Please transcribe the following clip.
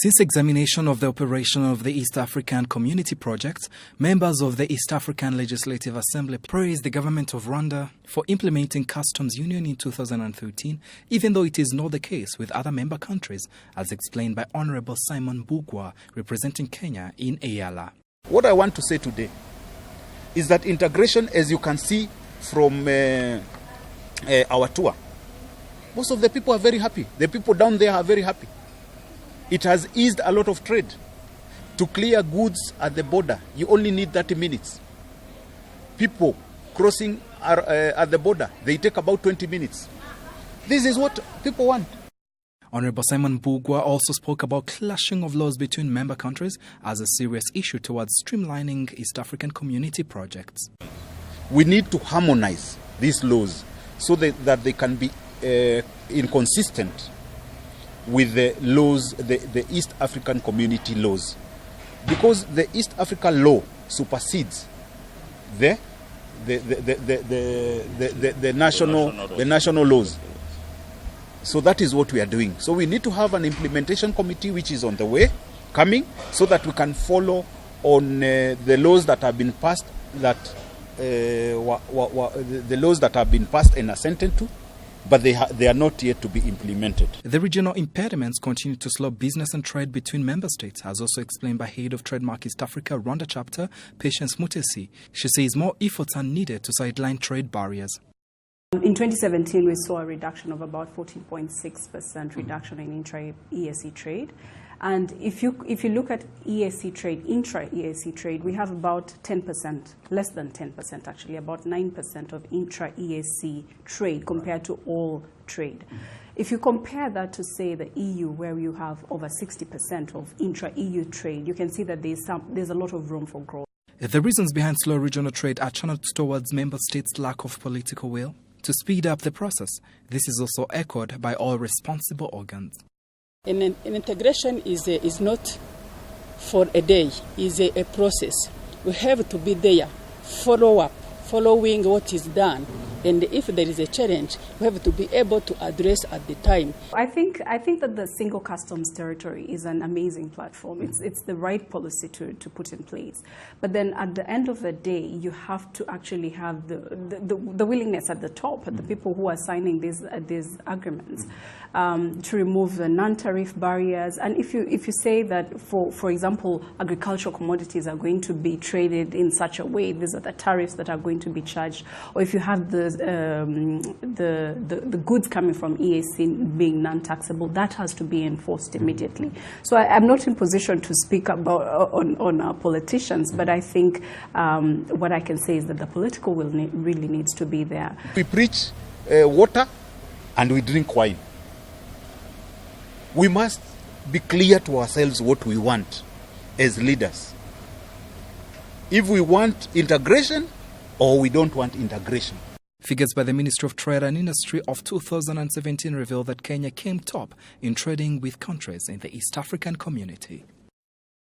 Since examination of the operation of the East African Community Project, members of the East African Legislative Assembly praised the government of Rwanda for implementing customs union in 2013, even though it is not the case with other member countries, as explained by Honorable Simon Bugwa, representing Kenya in Eala. What I want to say today is that integration, as you can see from our tour, most of the people are very happy. The people down there are very happy. It has eased a lot of trade. To clear goods at the border, you only need 30 minutes. People crossing at the border, they take about 20 minutes. This is what people want. Honorable Simon Bugwa also spoke about clashing of laws between member countries as a serious issue towards streamlining East African community projects. We need to harmonize these laws so that they can be inconsistent with the laws, the East African community laws, because the East Africa law supersedes the national laws. So that is what we are doing. So we need to have an implementation committee which is on the way, coming, so that we can follow on the laws that have been passed, the laws that have been passed and assented to, but they are not yet to be implemented. The regional impediments continue to slow business and trade between member states, as also explained by head of Trademark East Africa Rwanda chapter, Patience Mutesi. She says more efforts are needed to sideline trade barriers. In 2017, we saw a reduction of about 14.6% reduction in Intra Eac trade. And if you look at EAC trade, Intra Eac trade, we have about 10%, less than 10% actually, about 9% of Intra Eac trade compared to all trade. If you compare that to, say, the EU, where you have over 60% of Intra EU trade, you can see that there's a lot of room for growth. The reasons behind slow regional trade are channeled towards member states' lack of political will to speed up the process. This is also echoed by all responsible organs. Integration is not for a day, is a process. We have to be there, following what is done. And if there is a challenge, we have to be able to address at the time. I think that the single customs territory is an amazing platform. It's the right policy to put in place. But then at the end of the day, you have to actually have the willingness at the top, the people who are signing these agreements, to remove the non-tariff barriers. And if you say that, for example, agricultural commodities are going to be traded in such a way, these are the tariffs that are going to be charged, or if you have the goods coming from EAC being non-taxable, that has to be enforced immediately. So I'm not in position to speak about on our politicians, but I think what I can say is that the political will really needs to be there. We preach water and we drink wine. We must be clear to ourselves what we want as leaders. If we want integration or we don't want integration. Figures by the Ministry of Trade and Industry of 2017 reveal that Kenya came top in trading with countries in the East African community.